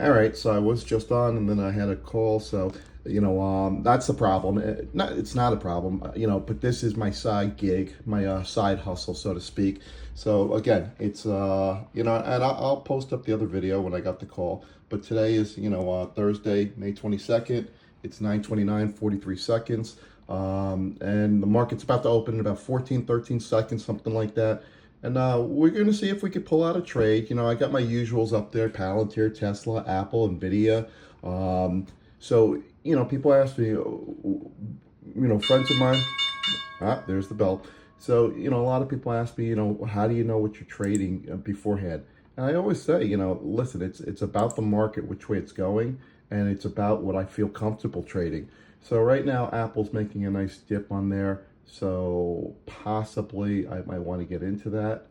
All right, so I was just on, and then I had a call. So, that's the problem. It's not a problem, but this is my side gig, my side hustle, so to speak. So again, it's and I'll post up the other video when I got the call. But today is Thursday, May 22nd. It's 9:29, 43 seconds. And the market's about to open in about 14, 13 seconds, something like that. And we're going to see if we could pull out a trade. I got my usuals up there: Palantir, Tesla, Apple, Nvidia. So, people ask me, friends of mine, there's the bell. So, a lot of people ask me, how do you know what you're trading beforehand? And I always say, listen, it's about the market, which way it's going, and it's about what I feel comfortable trading. So right now, Apple's making a nice dip on there. So possibly I might want to get into that.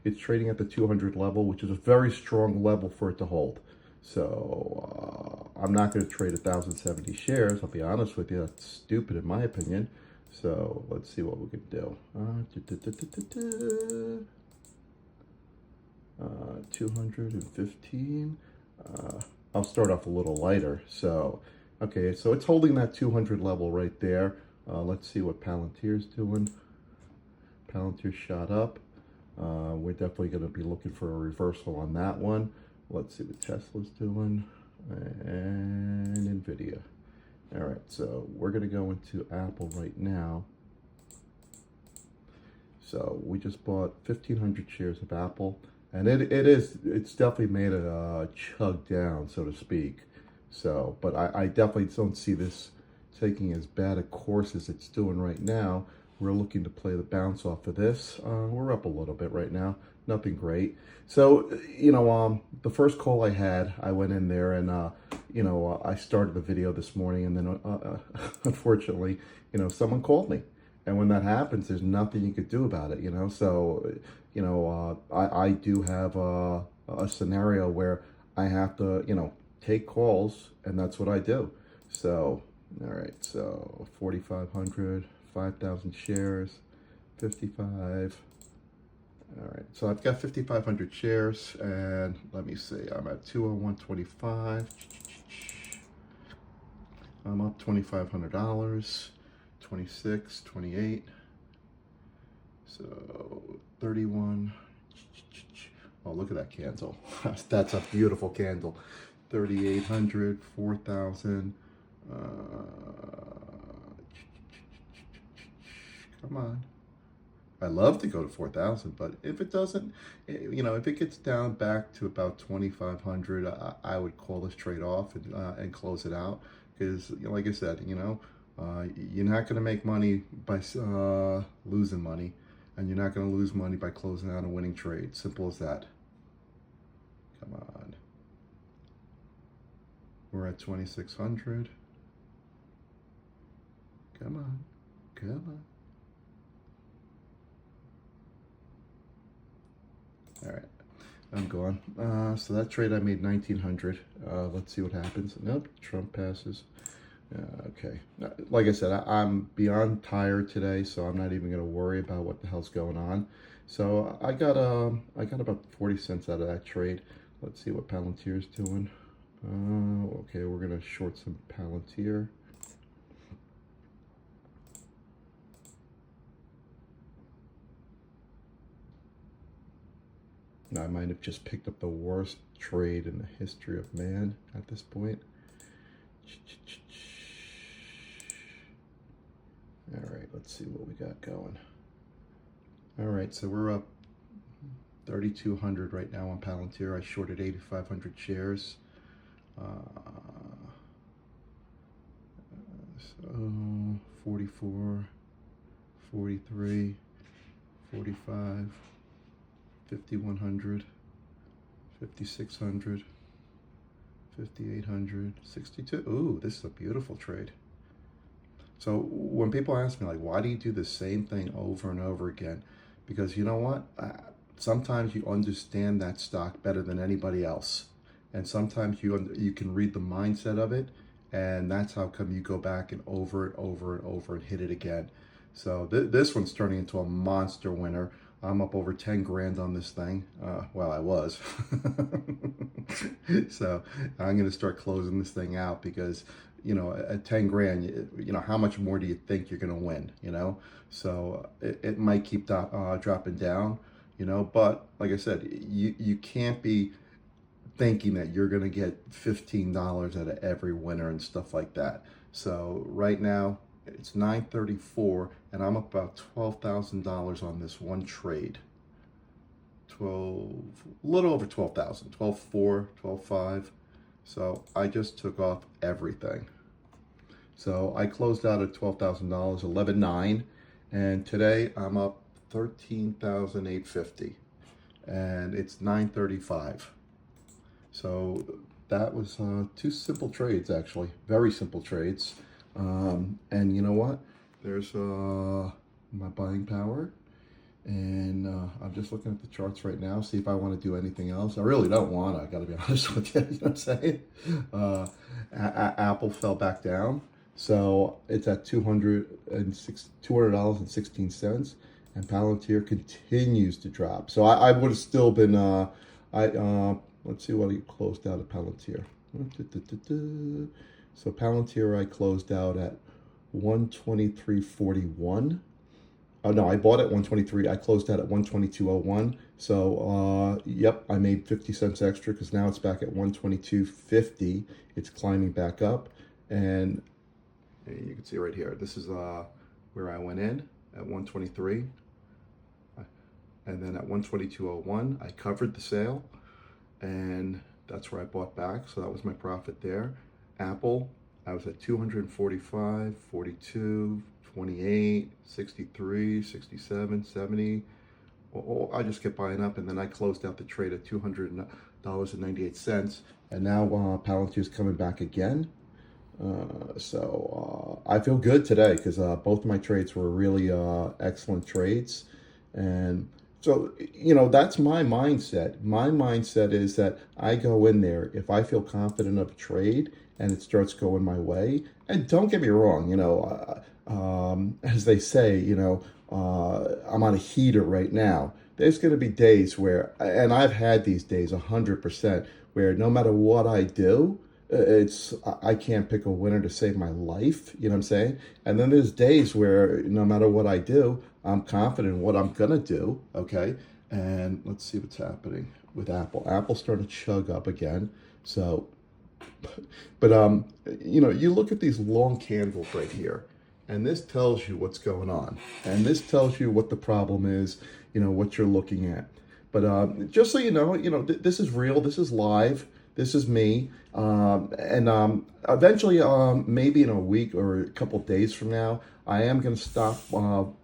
It's trading at the 200 level, which is a very strong level for it to hold. So I'm not going to trade 1,070 shares. I'll be honest with you. That's stupid in my opinion. So let's see what we can do. 215. I'll start off a little lighter. So, okay, so it's holding that 200 level right there. Let's see what Palantir's doing. Palantir shot up. We're definitely going to be looking for a reversal on that one. Let's see what Tesla's doing. And Nvidia. All right, so we're going to go into Apple right now. So we just bought 1,500 shares of Apple. And it's definitely made it chug down, so to speak. So, but I definitely don't see this taking as bad a course as it's doing right now. We're looking to play the bounce off of this. We're up a little bit right now. Nothing great. So, the first call I had, I went in there and, I started the video this morning, and then, unfortunately, someone called me. And when that happens, there's nothing you could do about it, So, I do have a scenario where I have to, take calls, and that's what I do. So, all right, so 4,500, 5,000 shares, 55. All right, so I've got 5,500 shares, and let me see, I'm at 201.25. I'm up $2,500, 26, 28. So 31. Oh, look at that candle. That's a beautiful candle. 3,800, 4,000. Come on. I love to go to 4,000, but if it doesn't, if it gets down back to about 2,500, I would call this trade off and close it out. Because, like I said, you're not going to make money by losing money, and you're not going to lose money by closing out a winning trade. Simple as that. Come on. We're at 2,600. Come on. Come on. All right, I'm gone. So that trade I made 1,900. Let's see what happens. Nope, Trump passes. Okay, like I said, I'm beyond tired today, so I'm not even going to worry about what the hell's going on. So I got about 40 cents out of that trade. Let's see what Palantir's doing. Okay, we're gonna short some Palantir. I might have just picked up the worst trade in the history of man at this point. All right, let's see what we got going. All right, so we're up 3,200 right now on Palantir. I shorted 8,500 shares. So 44, 43, 45, 5,100, 5,600, 5,800, 62. Ooh, this is a beautiful trade. So when people ask me, like, why do you do the same thing over and over again? Because you know what? Sometimes you understand that stock better than anybody else. And sometimes you can read the mindset of it. And that's how come you go back and over and hit it again. So this one's turning into a monster winner. I'm up over 10 grand on this thing. Well, I was. So I'm going to start closing this thing out because, at 10 grand, how much more do you think you're going to win, So it might keep dropping down, but like I said, you can't be thinking that you're going to get $15 out of every winner and stuff like that. So right now it's 9:34 and I'm up about $12,000 on this one trade. 12, a little over 12,000, 12.4, 12.5. So I just took off everything. So I closed out at $12,000, 11.9, and today I'm up 13,850, and it's 9:35. So that was two simple trades, actually, very simple trades. And you know what? There's my buying power. And I'm just looking at the charts right now, see if I want to do anything else. I really don't want to, I got to be honest with you, you know what I'm saying? Apple fell back down. So it's at $200.16, and Palantir continues to drop. So I would have still been, let's see what he closed out at Palantir. So Palantir I closed out at 123.41. Oh no, I bought at 123. I closed out at 122.01. So, yep, I made 50 cents extra because now it's back at 122.50. It's climbing back up. And you can see right here, this is where I went in at 123. And then at 122.01, I covered the sale. And that's where I bought back. So that was my profit there. Apple, I was at 245, 42, 28, 63, 67, 70. I just kept buying up, and then I closed out the trade at $200.98. And now Palantir is coming back again. So I feel good today because both of my trades were really excellent trades. And so, that's my mindset. My mindset is that I go in there if I feel confident of a trade and it starts going my way. And don't get me wrong, as they say, I'm on a heater right now. There's going to be days where, and I've had these days 100%, where no matter what I do, I can't pick a winner to save my life. You know what I'm saying? And then there's days where no matter what I do, I'm confident in what I'm going to do. Okay. And let's see what's happening with Apple. Apple started to chug up again. So, but, you look at these long candles right here, and this tells you what's going on. And this tells you what the problem is, what you're looking at. But just so you know, this is real. This is live. This is me. And eventually, maybe in a week or a couple days from now, I am going to stop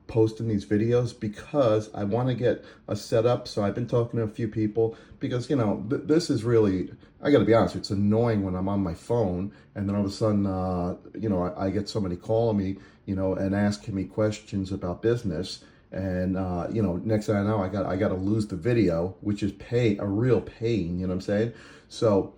posting these videos because I want to get a setup. So I've been talking to a few people because, this is really, I got to be honest, it's annoying when I'm on my phone and then all of a sudden, I get somebody calling me, and asking me questions about business. And, next thing I know, I got to lose the video, which is a real pain, you know what I'm saying? So,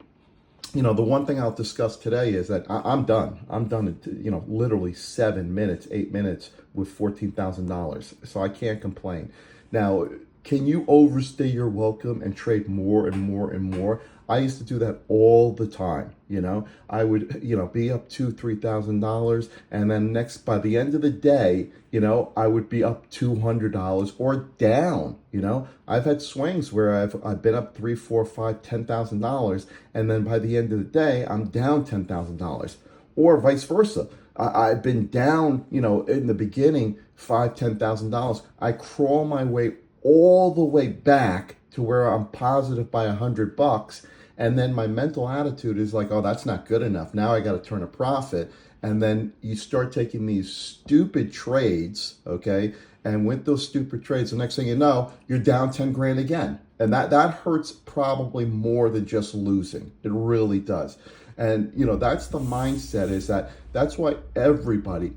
the one thing I'll discuss today is that I'm done. I'm done in, literally 7 minutes, 8 minutes with $14,000. So I can't complain. Now, can you overstay your welcome and trade more and more and more? I used to do that all the time. I would, be up $2,000-$3,000. And then by the end of the day, I would be up $200 or down. I've had swings where I've been up $3,000, $4,000, $5,000, $10,000. And then by the end of the day, I'm down $10,000 or vice versa. I've been down, in the beginning, $5,000, $10,000. I crawl my way all the way back to where I'm positive by $100. And then my mental attitude is like, oh, that's not good enough. Now I got to turn a profit. And then you start taking these stupid trades, okay? And with those stupid trades, the next thing you know, you're down 10 grand again. And that hurts probably more than just losing. It really does. And, that's the mindset, that's why everybody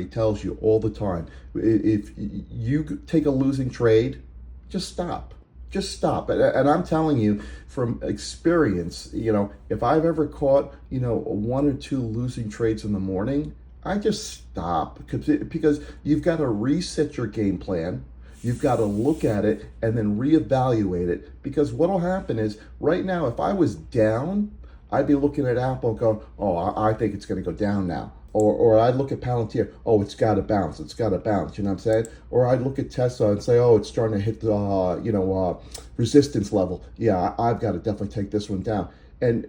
tells you all the time, if you take a losing trade, just stop. Just stop. And I'm telling you from experience, if I've ever caught, 1 or 2 losing trades in the morning, I just stop because you've got to reset your game plan. You've got to look at it and then reevaluate it, because what'll happen is right now, if I was down, I'd be looking at Apple and going, oh, I think it's going to go down now. Or I'd look at Palantir, oh, it's got to bounce, you know what I'm saying? Or I'd look at Tesla and say, oh, it's starting to hit the, resistance level. Yeah, I've got to definitely take this one down. And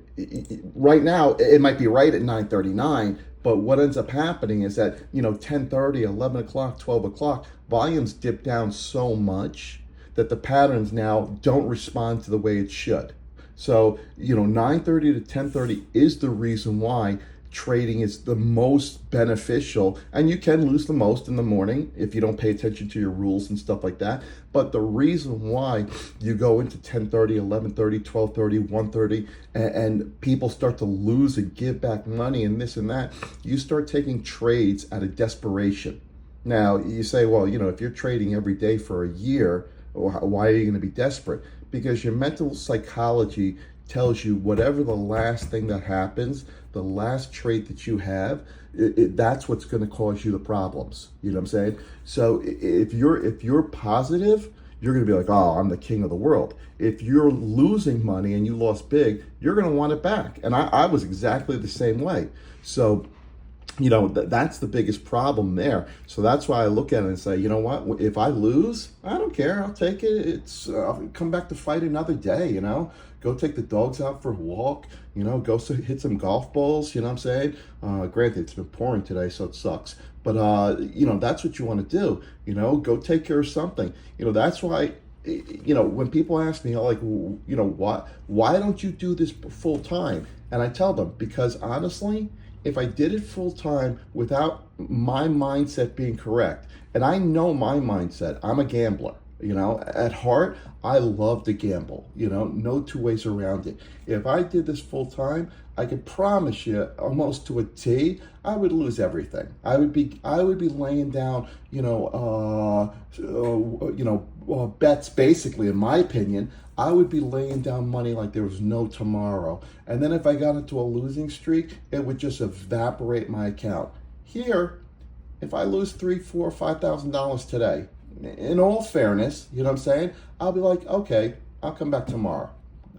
right now, it might be right at 9:39, but what ends up happening is that, 10:30, 11 o'clock, 12 o'clock, volumes dip down so much that the patterns now don't respond to the way it should. So, 9:30 to 10:30 is the reason why trading is the most beneficial, and you can lose the most in the morning if you don't pay attention to your rules and stuff like that. But the reason why you go into 10:30, 11:30, 12:30, 1:30, and people start to lose and give back money and this and that, you start taking trades out of desperation. Now, you say, well, if you're trading every day for a year, why are you going to be desperate? Because your mental psychology tells you whatever the last thing that happens, the last trait that you have, that's what's going to cause you the problems. You know what I'm saying? So if you're positive, you're going to be like, oh, I'm the king of the world. If you're losing money and you lost big, you're going to want it back. And I was exactly the same way. So that's the biggest problem there. So that's why I look at it and say, you know what? If I lose, I don't care. I'll take it. I'll come back to fight another day. Go take the dogs out for a walk. Go hit some golf balls. You know what I'm saying? Granted, it's been pouring today, so it sucks. But that's what you want to do. Go take care of something. That's why. When people ask me, like, why don't you do this full time? And I tell them, because honestly, if I did it full time without my mindset being correct, and I know my mindset, I'm a gambler. At heart, I love to gamble. No two ways around it. If I did this full time, I could promise you, almost to a T, I would lose everything. I would be laying down, bets. Basically, in my opinion, I would be laying down money like there was no tomorrow. And then if I got into a losing streak, it would just evaporate my account. Here, if I lose $3,000, $4,000, $5,000 today, in all fairness, you know what I'm saying? I'll be like, okay, I'll come back tomorrow.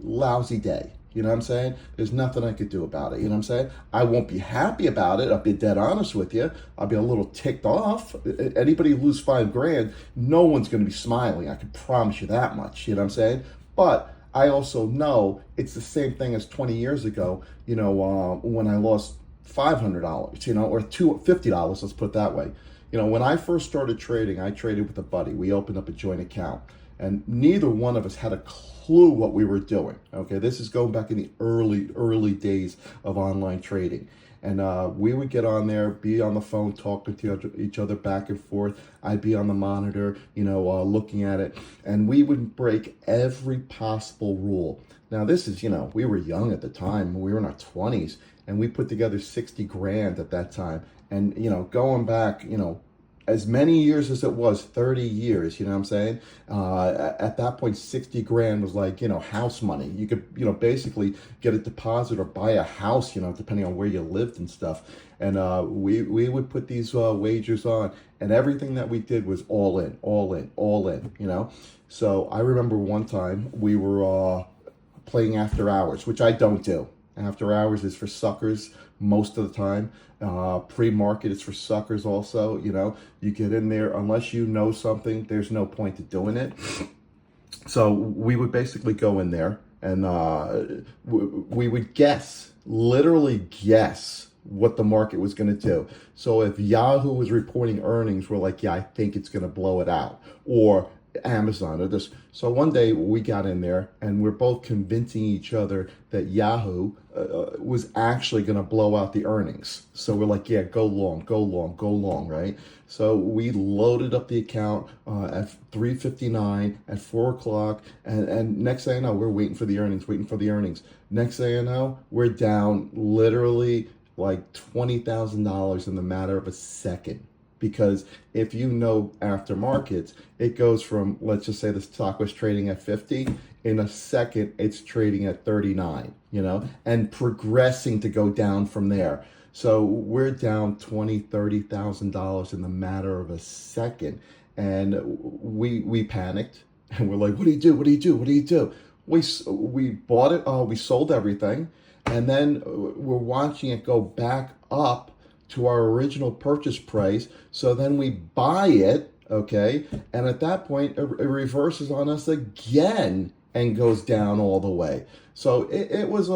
Lousy day. You know what I'm saying? There's nothing I could do about it. You know what I'm saying? I won't be happy about it. I'll be dead honest with you. I'll be a little ticked off. Anybody who lose $5,000, no one's going to be smiling. I can promise you that much. You know what I'm saying? But I also know it's the same thing as 20 years ago, when I lost $500, or $50, let's put it that way. When I first started trading, I traded with a buddy. We opened up a joint account, and neither one of us had a clue what we were doing. Okay, this is going back in the early days of online trading. And we would get on there, be on the phone, talking to each other back and forth. I'd be on the monitor, looking at it. And we would break every possible rule. Now, this is, we were young at the time. We were in our 20s. And we put together 60 grand at that time. And, going back, as many years as it was, 30 years, you know what I'm saying? At that point, 60 grand was like, house money. You could, basically get a deposit or buy a house, depending on where you lived and stuff. And we would put these wagers on, and everything that we did was all in. So I remember one time we were playing after hours, which I don't do. After hours is for suckers most of the time. Pre-market is for suckers also. You get in there, unless you know something, there's no point to doing it. So we would basically go in there, and we would literally guess what the market was going to do. So if Yahoo was reporting earnings, we're like, yeah, I think it's going to blow it out. Or Amazon or this. So one day we got in there and we're both convincing each other that Yahoo was actually going to blow out the earnings. So we're like, yeah, go long, right? So we loaded up the account at 3:59 at 4 o'clock, and next thing I know, we're waiting for the earnings. Next thing I know, we're down literally like $20,000 in the matter of a second. Because if you know after markets, it goes from, let's just say the stock was trading at 50, in a second it's trading at 39, and progressing to go down from there. So we're down $20,000, $30,000 in the matter of a second. and we panicked, and we're like, what do you do? What do you do? What do you do? We bought it. We sold everything, and then we're watching it go back up to our original purchase price. So then we buy it, okay, and at that point it reverses on us again and goes down all the way. So it was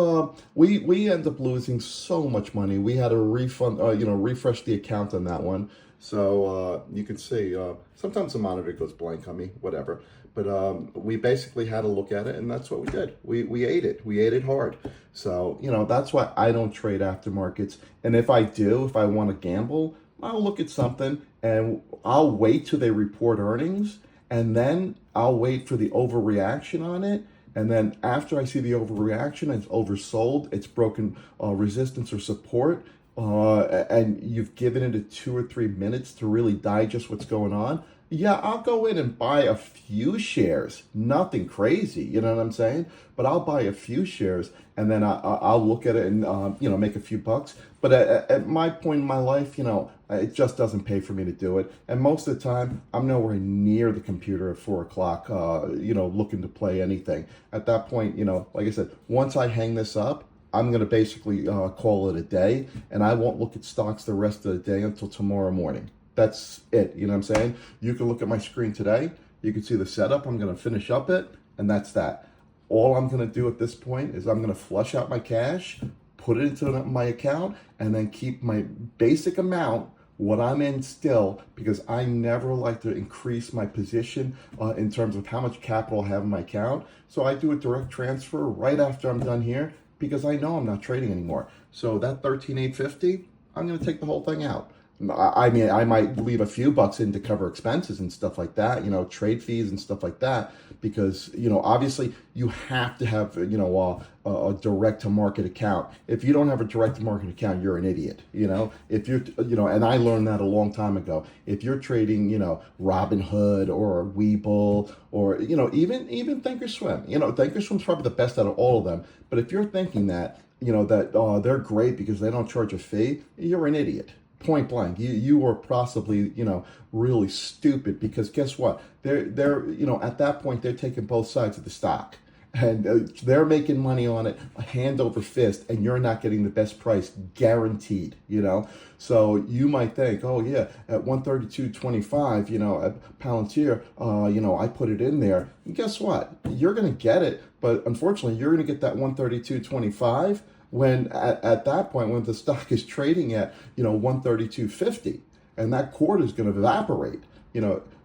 we end up losing so much money. We had to refund, refresh the account on that one. So you can see sometimes the monitor goes blank on me, whatever. But we basically had to look at it, and that's what we did. We ate it. We ate it hard. So that's why I don't trade aftermarkets. And if I do, if I want to gamble, I'll look at something and I'll wait till they report earnings, and then I'll wait for the overreaction on it. And then after I see the overreaction, it's oversold, it's broken resistance or support, and you've given it a 2 or 3 minutes to really digest what's going on, yeah, I'll go in and buy a few shares. Nothing crazy, you know what I'm saying? But I'll buy a few shares, and then I'll look at it and make a few bucks. But at my point in my life, it just doesn't pay for me to do it. And most of the time, I'm nowhere near the computer at 4 o'clock, looking to play anything. At that point, like I said, once I hang this up, I'm going to basically call it a day, and I won't look at stocks the rest of the day until tomorrow morning. That's it. You know what I'm saying? You can look at my screen today. You can see the setup. I'm going to finish up it, and that's that. All I'm going to do at this point is I'm going to flush out my cash, put it into my account, and then keep my basic amount, what I'm in still, because I never like to increase my position in terms of how much capital I have in my account. So I do a direct transfer right after I'm done here, because I know I'm not trading anymore. So that 13,850, I'm going to take the whole thing out. I mean, I might leave a few bucks in to cover expenses and stuff like that, trade fees and stuff like that, because, obviously you have to have, a direct to market account. If you don't have a direct to market account, you're an idiot, if you're, and I learned that a long time ago. If you're trading, Robinhood or Webull or, even Thinkorswim, Thinkorswim's probably the best out of all of them. But if you're thinking that, that they're great because they don't charge a fee, you're an idiot. Point blank, you are possibly really stupid, because guess what? They're at that point they're taking both sides of the stock, and they're making money on it hand over fist, and you're not getting the best price guaranteed. So you might think, oh yeah, at 132.25, at Palantir, I put it in there. And guess what? You're gonna get it, but unfortunately, you're gonna get that 132.25. When at that point, when the stock is trading at 132.50, and that quarter is going to evaporate,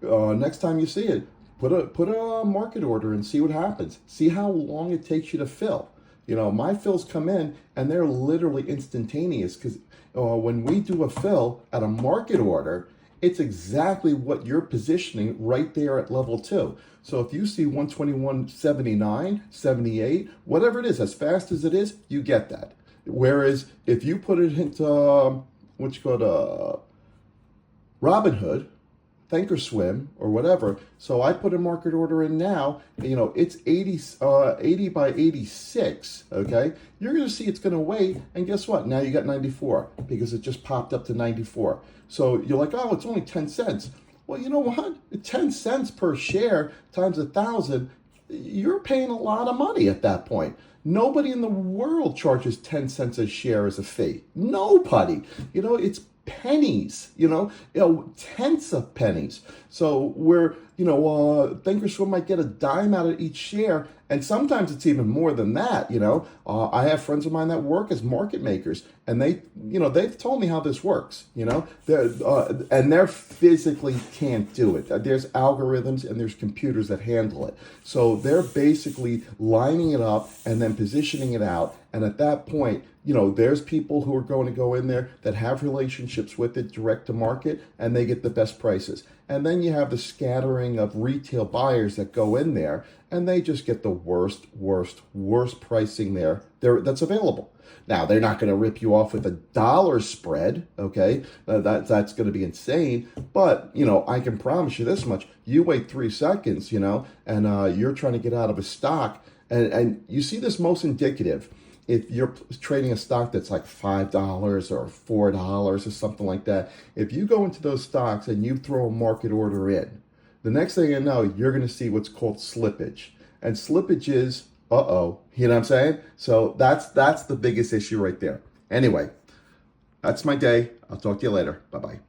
next time you see it, put a market order and see what happens. See how long it takes you to fill. My fills come in and they're literally instantaneous, because when we do a fill at a market order, it's exactly what you're positioning right there at level 2. So if you see 121.79, 78, whatever it is, as fast as it is, you get that. Whereas if you put it into Robinhood, Thinkorswim, or whatever, so I put a market order in now, it's 80 by 86, okay? You're going to see it's going to wait, and guess what? Now you got 94, because it just popped up to 94. So you're like, oh, it's only 10 cents. Well, you know what? 10 cents per share times 1,000, you're paying a lot of money at that point. Nobody in the world charges 10 cents a share as a fee. Nobody. It's pennies, tenths of pennies. So where, Thinkorswim might get a dime out of each share, and sometimes it's even more than that. I have friends of mine that work as market makers, and they've told me how this works. They're physically can't do it. There's algorithms and there's computers that handle it. So they're basically lining it up and then positioning it out. And at that point, there's people who are going to go in there that have relationships with it direct to market, and they get the best prices. And then you have the scattering of retail buyers that go in there, and they just get the worst pricing there that's available. Now, they're not going to rip you off with $1 spread, okay? That's going to be insane. But, I can promise you this much. You wait 3 seconds, and you're trying to get out of a stock. And you see this most indicative if you're trading a stock that's like $5 or $4 or something like that. If you go into those stocks and you throw a market order in, the next thing you know, you're going to see what's called slippage. And slippage is, you know what I'm saying? So that's the biggest issue right there. Anyway, that's my day. I'll talk to you later. Bye-bye.